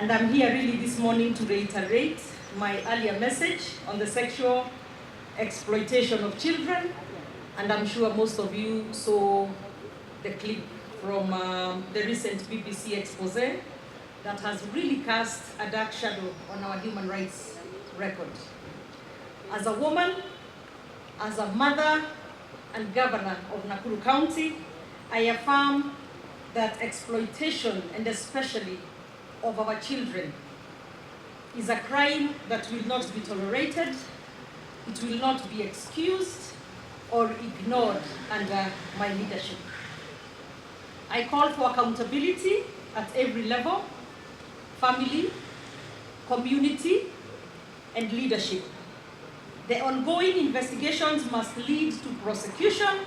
And I'm here really this morning to reiterate my earlier message on the sexual exploitation of children. And I'm sure most of you saw the clip from the recent BBC expose that has really cast a dark shadow on our human rights record. As a woman, as a mother and governor of Nakuru County, I affirm that exploitation, and especially of our children, is a crime that will not be tolerated, it will not be excused or ignored under my leadership. I call for accountability at every level: family, community, and leadership. The ongoing investigations must lead to prosecution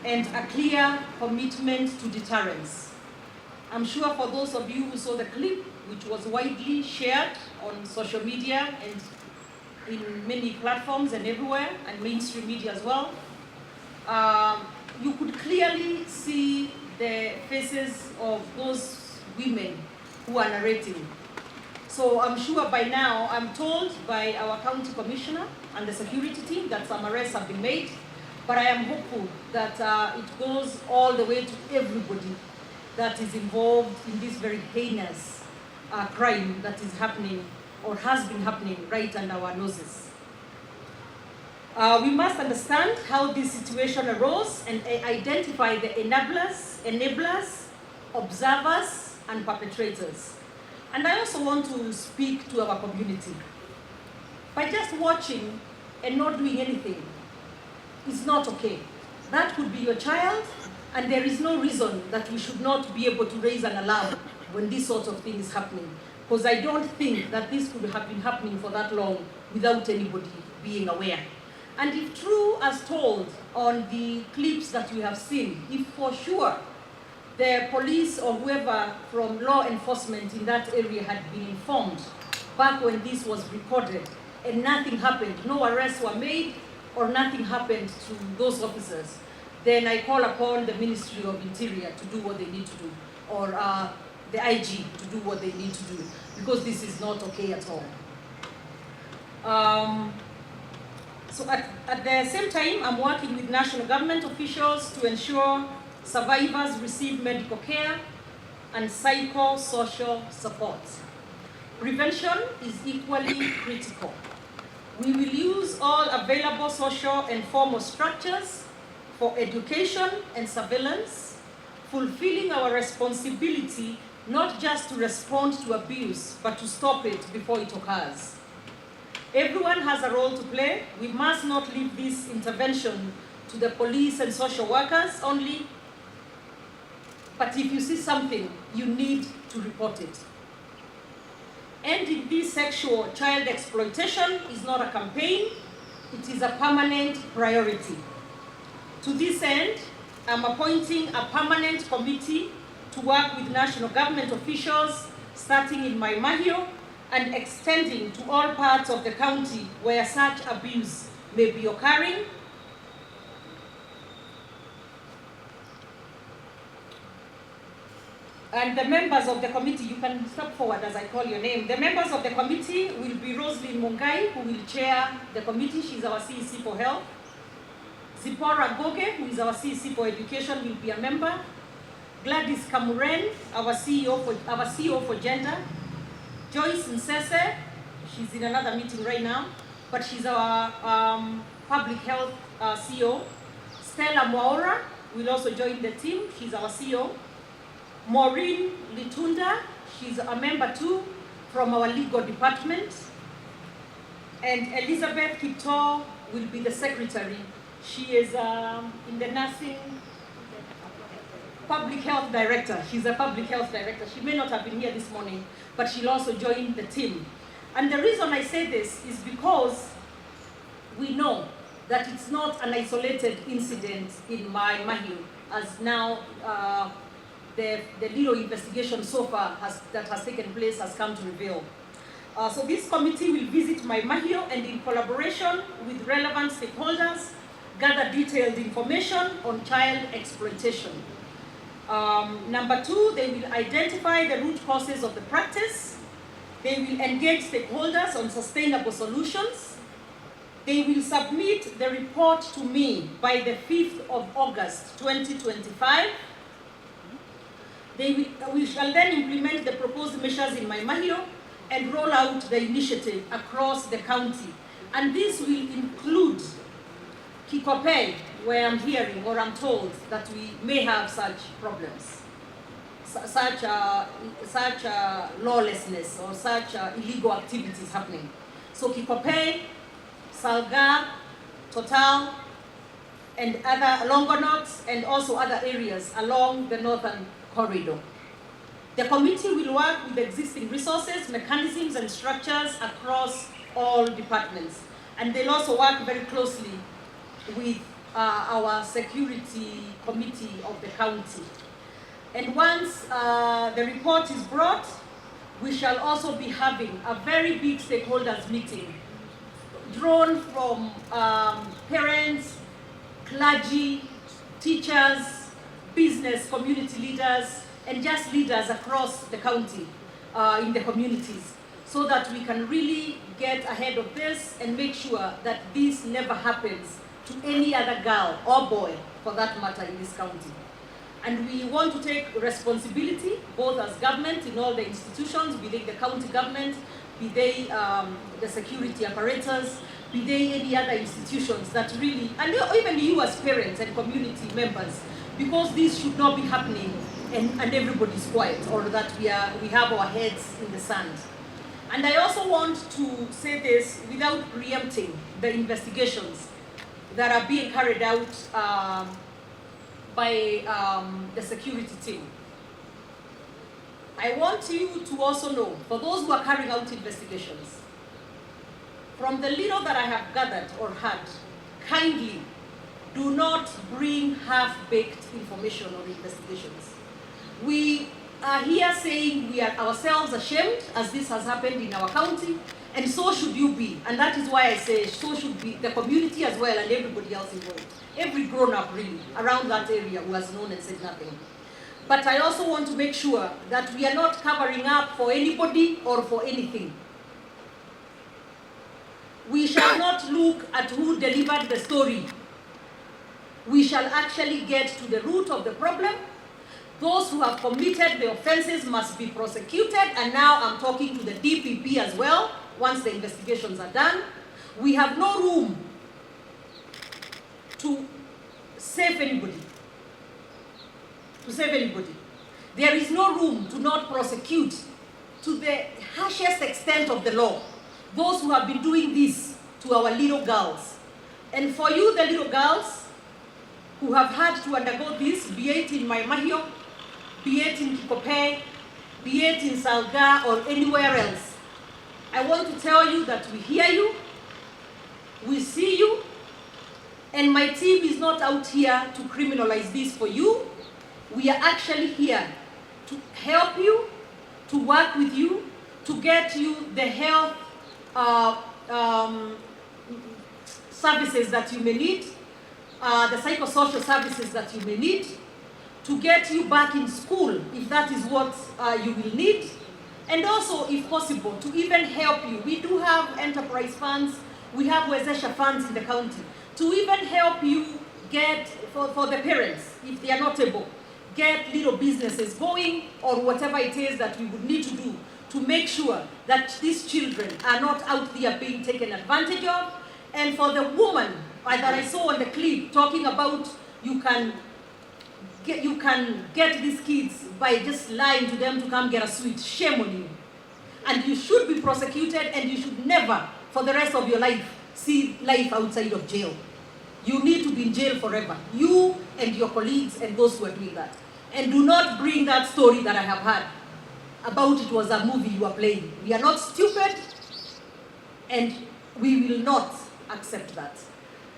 and a clear commitment to deterrence. I'm sure for those of you who saw the clip, which was widely shared on social media and in many platforms and everywhere, and mainstream media as well, you could clearly see the faces of those women who are narrating. So I'm sure by now, I'm told by our county commissioner and the security team that some arrests have been made, but I am hopeful that it goes all the way to everybody that is involved in this very heinous crime that is happening or has been happening right under our noses. We must understand how this situation arose and identify the enablers, observers, and perpetrators. And I also want to speak to our community. By just watching and not doing anything is not okay. That could be your child, and there is no reason that we should not be able to raise an alarm when this sort of thing is happening. Because I don't think that this could have been happening for that long without anybody being aware. And if true as told on the clips that we have seen, if for sure the police or whoever from law enforcement in that area had been informed back when this was recorded and nothing happened, no arrests were made or nothing happened to those officers, then I call upon the Ministry of Interior to do what they need to do, or the IG to do what they need to do, because this is not okay at all. So at the same time, I'm working with national government officials to ensure survivors receive medical care and psychosocial support. Prevention is equally critical. We will use all available social and formal structures for education and surveillance, fulfilling our responsibility not just to respond to abuse, but to stop it before it occurs. Everyone has a role to play. We must not leave this intervention to the police and social workers only. But if you see something, you need to report it. Ending this sexual child exploitation is not a campaign, it is a permanent priority. To this end, I'm appointing a permanent committee to work with national government officials, starting in Mahiu and extending to all parts of the county where such abuse may be occurring. And the members of the committee, you can step forward as I call your name. The members of the committee will be Roslyn Mungai, who will chair the committee. She's our CEC for Health. Zipporah Goge, who is our CEC for Education, will be a member. Gladys Kamuren, our CEO for Gender. Joyce Nsese, she's in another meeting right now, but she's our Public Health CEO. Stella Mwaura will also join the team. She's our CEO. Maureen Litunda, she's a member too from our legal department. And Elizabeth Kipto will be the secretary. She is in the nursing public health director. She's a public health director. She may not have been here this morning, but she'll also join the team. And the reason I say this is because we know that it's not an isolated incident in Mahiu, as now the little investigation so far that has taken place has come to reveal. So this committee will visit Mahiu and in collaboration with relevant stakeholders, gather detailed information on child exploitation. Number two, they will identify the root causes of the practice They will engage stakeholders on sustainable solutions. They will submit the report to me by the 5th of August 2025. We shall then implement the proposed measures in Mahiu and roll out the initiative across the county. And this will include Kihika, where I'm hearing or I'm told that we may have such problems, such lawlessness or such illegal activities happening. So Kihika, Salga, Total, and other Longonot, and also other areas along the northern corridor. The committee will work with existing resources, mechanisms, and structures across all departments. And they'll also work very closely with our security committee of the county. And once the report is brought, we shall also be having a very big stakeholders meeting, drawn from parents, clergy, teachers, business community leaders, and just leaders across the county in the communities, so that we can really get ahead of this and make sure that this never happens to any other girl or boy, for that matter, in this county. And we want to take responsibility, both as government in all the institutions, be they the county government, be they the security apparatus, be they any other institutions that really, and even you as parents and community members, because this should not be happening and everybody's quiet, or that we have our heads in the sand. And I also want to say this without preempting the investigations that are being carried out by the security team. I want you to also know, for those who are carrying out investigations, from the little that I have gathered or heard, kindly do not bring half-baked information or investigations. We are here saying we are ourselves ashamed as this has happened in our county, and so should you be. And that is why I say so should be the community as well and everybody else involved. Every grown-up really around that area who has known and said nothing. But I also want to make sure that we are not covering up for anybody or for anything. We shall not look at who delivered the story. We shall actually get to the root of the problem. Those who have committed the offenses must be prosecuted, and now I'm talking to the DPP as well, once the investigations are done. We have no room to save anybody. There is no room to not prosecute to the harshest extent of the law those who have been doing this to our little girls. And for you, the little girls who have had to undergo this, be it in Mahiu, be it in Kihika, be it in Salga or anywhere else, I want to tell you that we hear you, we see you, and my team is not out here to criminalize this for you. We are actually here to help you, to work with you, to get you the health services that you may need, the psychosocial services that you may need, to get you back in school if that is what you will need, and also, if possible, to even help you. We do have enterprise funds, we have Wezesha funds in the county, to even help you get, for the parents, if they are not able, get little businesses going, or whatever it is that we would need to do to make sure that these children are not out there being taken advantage of. And for the woman that I saw on the clip talking about you can get these kids by just lying to them to come get a sweet, shame on you. And you should be prosecuted, and you should never, for the rest of your life, see life outside of jail. You need to be in jail forever, you and your colleagues and those who are doing that. And do not bring that story that I have heard about it was a movie you are playing. We are not stupid, and we will not accept that.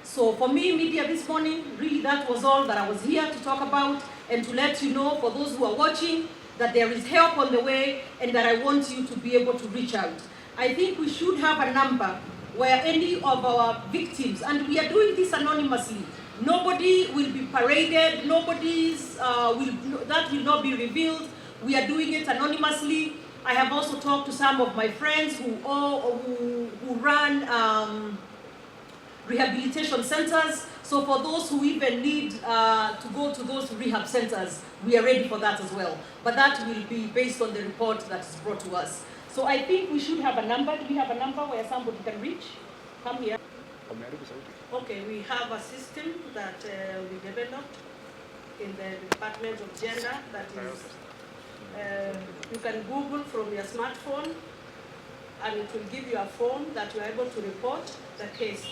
So for me, media this morning, really that was all that I was here to talk about, and to let you know, for those who are watching, that there is help on the way, and that I want you to be able to reach out. I think we should have a number where any of our victims, and we are doing this anonymously, nobody will be paraded, that will not be revealed. We are doing it anonymously. I have also talked to some of my friends who run rehabilitation centers. So for those who even need to go to those rehab centers, we are ready for that as well. But that will be based on the report that is brought to us. So I think we should have a number. Do we have a number where somebody can reach? Come here. Okay, we have a system that we developed in the Department of Gender that is, you can Google from your smartphone and it will give you a form that you are able to report the case.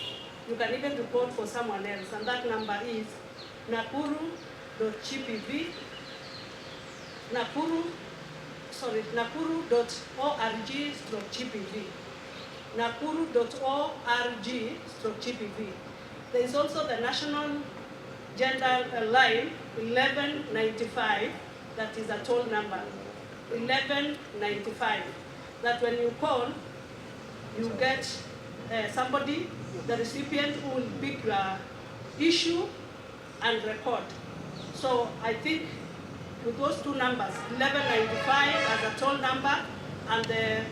You can even report for someone else, and that number is nakuru.gpv, nakuru.org/gpv, nakuru.org/gpv. There is also the National Gender Line 1195, that is a toll number, 1195, that when you call, you get somebody, the recipient, who will pick your issue and record. So I think with those two numbers, 1195 as a toll number, and the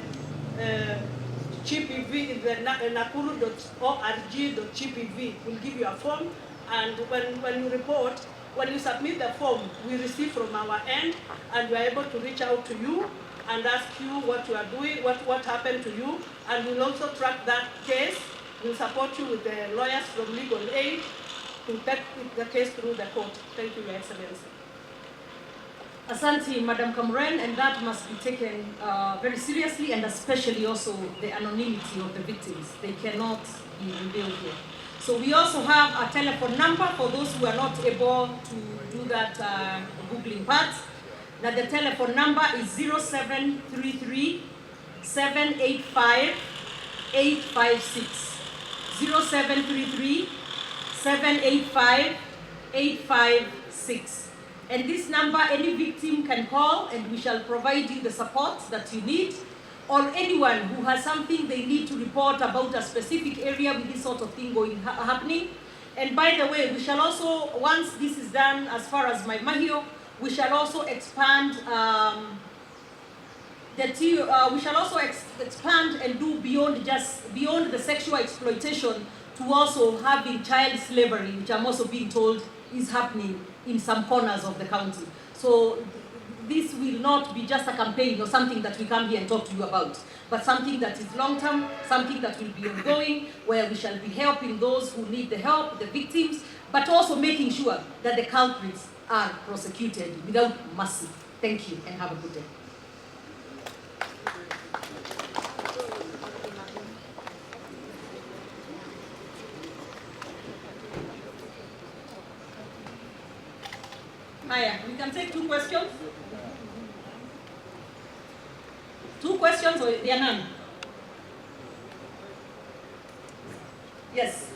GPV, the nakuru.org.gpv will give you a form, and when you report, when you submit the form, we receive from our end, and we are able to reach out to you and ask you what you are doing, what happened to you, and we'll also track that case. We'll support you with the lawyers from Legal Aid to take the case through the court. Thank you, Your Excellency. Asante, Madam Kamren, and that must be taken very seriously, and especially also the anonymity of the victims. They cannot be revealed here. So we also have a telephone number for those who are not able to do that Googling part. That the telephone number is 0733 785 856. 0733 785 856. And this number, any victim can call, and we shall provide you the support that you need, or anyone who has something they need to report about a specific area with this sort of thing happening. And by the way, we shall also, once this is done, as far as my Mahiu, we shall also expand expand and do beyond the sexual exploitation to also having child slavery, which I'm also being told is happening in some corners of the county. So this will not be just a campaign or something that we come here and talk to you about, but something that is long-term, something that will be ongoing, where we shall be helping those who need the help, the victims, but also making sure that the culprits are prosecuted without mercy. Thank you, and have a good day. Hiya, we can take two questions. Two questions, or there are none? Yes.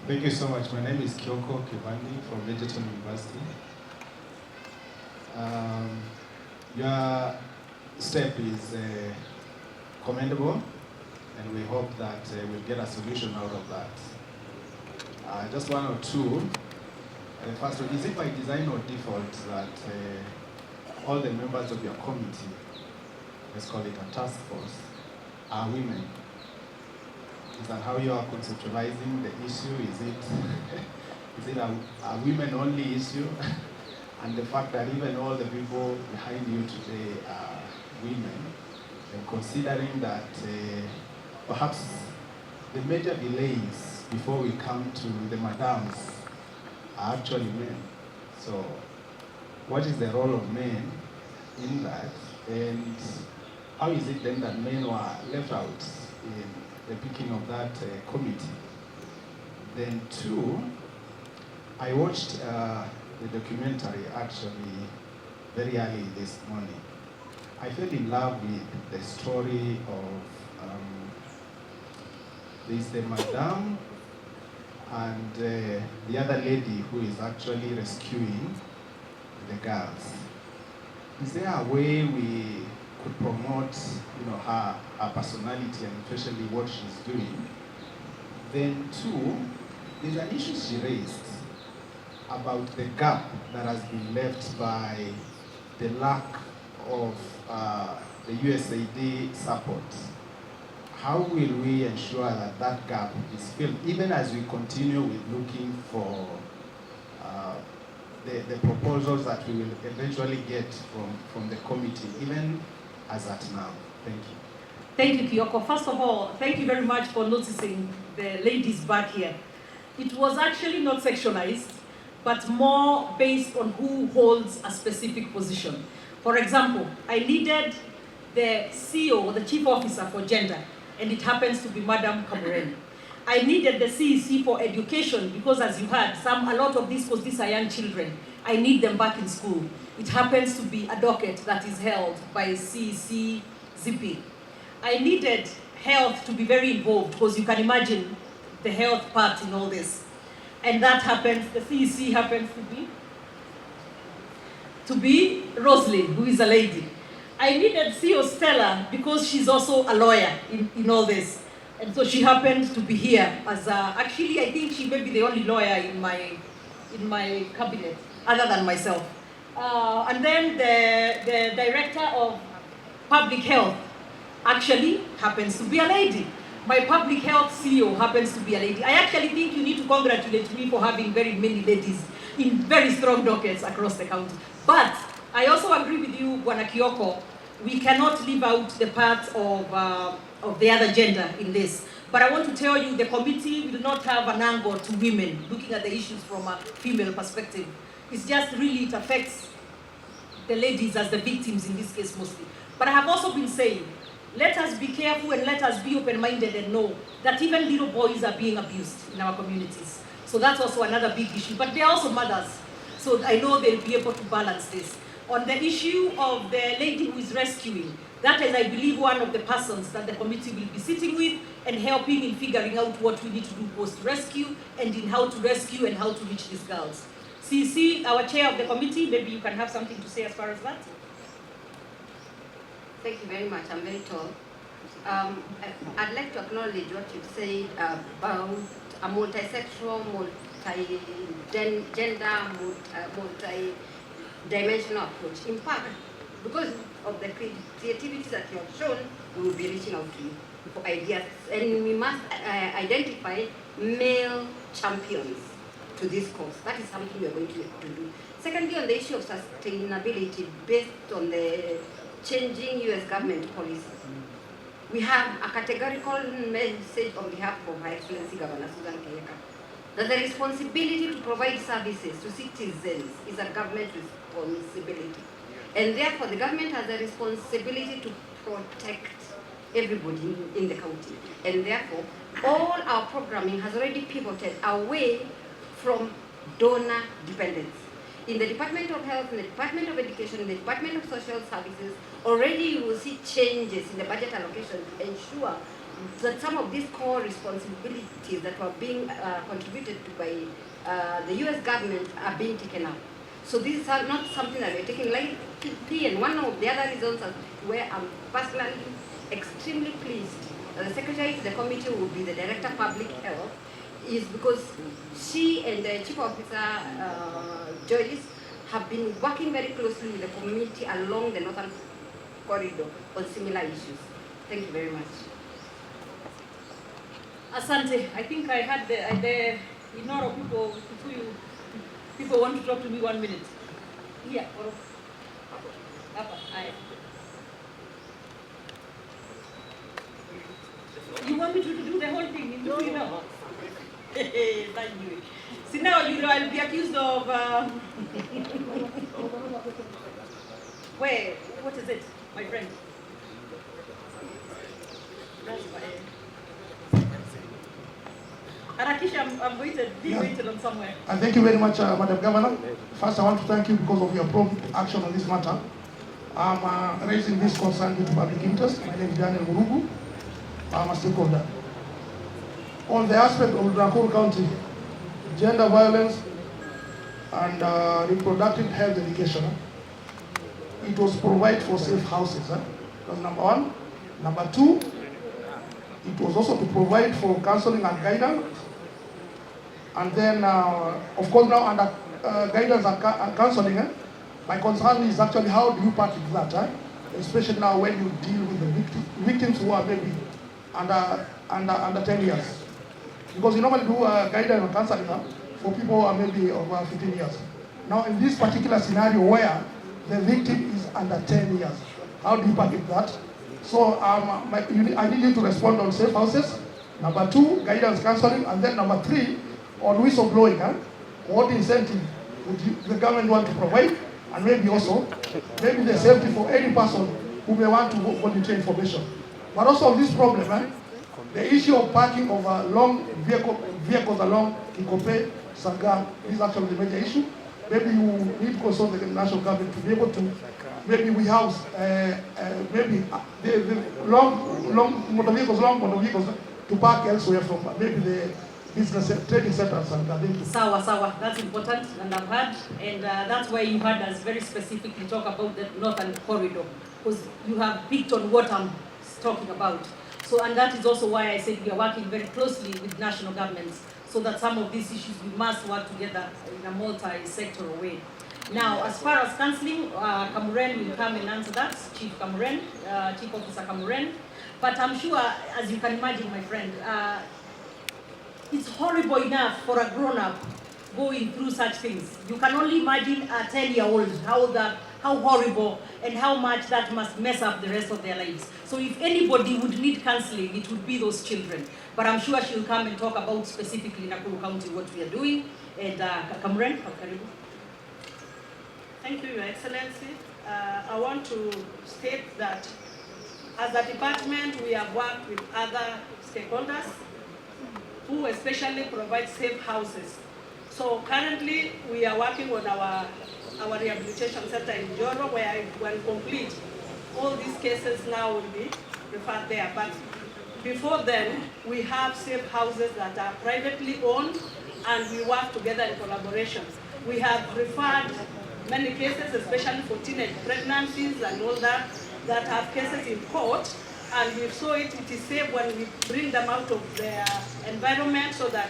Thank you so much. My name is Kihika from Vegeton University. Your step is commendable, and we hope that we'll get a solution out of that. Just one or two. First, is it by design or default that all the members of your committee, let's call it a task force, are women? Is that how you are conceptualizing the issue? Is it a women-only issue? And the fact that even all the people behind you today are women, and considering that perhaps the major delays before we come to the madams are actually men. So what is the role of men in that? And how is it then that men were left out in the picking of that committee? Then two, I watched the documentary actually very early this morning. I fell in love with the story of there's the madam and the other lady who is actually rescuing the girls. Is there a way we could promote, her personality and especially what she's doing? Then two, there's an issue she raised about the gap that has been left by the lack of the USAID support. How will we ensure that that gap is filled, even as we continue with looking for the proposals that we will eventually get from the committee, even as at now? Thank you. Thank you, Kihika. First of all, thank you very much for noticing the ladies back here. It was actually not sectionalized, but more based on who holds a specific position. For example, I needed the CEO, the Chief Officer for Gender, and it happens to be Madam Kamuren. I needed the CEC for Education because, as you heard, a lot of these, because these are young children, I need them back in school. It happens to be a docket that is held by CEC ZP. I needed health to be very involved because you can imagine the health part in all this. And that happens, the CEC happens to be Roslyn, who is a lady. I needed CEO Stella because she's also a lawyer in all this. And so she happened to be here as actually I think she may be the only lawyer in my cabinet, other than myself. And then the director of public health actually happens to be a lady. My public health CEO happens to be a lady. I actually think you need to congratulate me for having very many ladies in very strong dockets across the county. But I also agree with you, Bwana Kihika, we cannot leave out the part of the other gender in this. But I want to tell you, the committee will not have an angle to women, looking at the issues from a female perspective. It's just really, it affects the ladies as the victims in this case mostly. But I have also been saying, let us be careful and let us be open-minded and know that even little boys are being abused in our communities. So that's also another big issue. But they're also mothers. So I know they'll be able to balance this. On the issue of the lady who is rescuing, that is, I believe, one of the persons that the committee will be sitting with and helping in figuring out what we need to do post-rescue and in how to rescue and how to reach these girls. CC, our chair of the committee, maybe you can have something to say as far as that. Thank you very much. I'm very tall. I'd like to acknowledge what you've said about a multi-sexual, multi-gender, multi-dimensional approach. In fact, because of the creativity that you have shown, we will be reaching out to you for ideas. And we must identify male champions to this cause. That is something we are going to do. Secondly, on the issue of sustainability based on the changing U.S. government policy, we have a categorical message on behalf of Her Excellency Governor Susan Kihika that the responsibility to provide services to citizens is a government responsibility. And therefore, the government has a responsibility to protect everybody in the county. And therefore, all our programming has already pivoted away from donor dependence. In the Department of Health, in the Department of Education, in the Department of Social Services, already you will see changes in the budget allocation to ensure that some of these core responsibilities that were being contributed to by the U.S. government are being taken out. So this is not something that we're taking lightly, and one of the other reasons where I'm personally extremely pleased that the Secretary to the committee will be the Director of Public Health is because she and the Chief Officer, Joyce, have been working very closely with the community along the Northern Corridor on similar issues. Thank you very much. Asante, I think I had the people want to talk to me 1 minute. Yeah, you want me to do the whole thing? No, you know. See, now I'll be accused of where? What is it, my friend? Harakisha, I'm waited on somewhere. Thank you very much, Madam Governor. First, I want to thank you because of your prompt action on this matter. I'm raising this concern with public interest. My name is Daniel Murugu. I'm a stakeholder. On the aspect of Nakuru County, gender violence and reproductive health education, it was provide for safe houses. That was number one. Number two, it was also to provide for counseling and guidance. And then, of course, now under guidance and counseling, my concern is actually how do you package that, especially now when you deal with the victims who are maybe under 10 years. Because you normally do guidance and counseling for people who are maybe over 15 years. Now in this particular scenario where the victim is under 10 years, how do you package that? So I need you to respond on safe houses. Number 2, guidance counseling, and then number 3, on whistleblowing. What incentive would the government want to provide, and maybe also maybe the safety for any person who may want to volunteer information. But also this problem, the issue of parking of long vehicles along Kikope, Sangam is actually the major issue. Maybe you need to consult the national government to be able to, maybe we house maybe the long motor vehicles to park elsewhere from maybe the business training centers and Sawa, that's important, and I've heard, and that's why you heard us very specifically talk about the northern corridor, because you have picked on what I'm talking about. So, and that is also why I said we are working very closely with national governments, so that some of these issues we must work together in a multi-sectoral way. Now, as far as counseling, Kamuren will come and answer that, Chief Kamuren, Chief Officer Kamuren. But I'm sure, as you can imagine, my friend, it's horrible enough for a grown-up going through such things. You can only imagine a 10-year-old, how horrible and how much that must mess up the rest of their lives. So if anybody would need counseling, it would be those children. But I'm sure she'll come and talk about specifically Nakuru County what we are doing. And Kamuren, karibu. Thank you, Your Excellency. I want to state that as a department, we have worked with other stakeholders who especially provide safe houses. So currently, we are working on our rehabilitation center in Joro, where when complete, all these cases now will be referred there. But before then, we have safe houses that are privately owned, and we work together in collaboration. We have referred many cases, especially for teenage pregnancies and all that have cases in court, and we saw it is safe when we bring them out of their environment, so that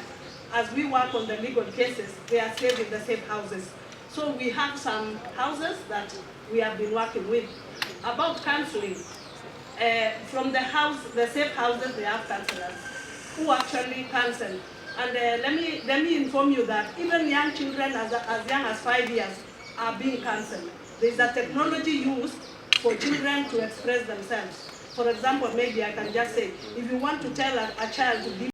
as we work on the legal cases, they are safe in the safe houses. So we have some houses that we have been working with. About counseling, from the safe houses, they have counselors who actually counsel. And let me inform you that even young children as young as 5 years are being counseled. There is a technology used for children to express themselves. For example, maybe I can just say, if you want to tell a child to give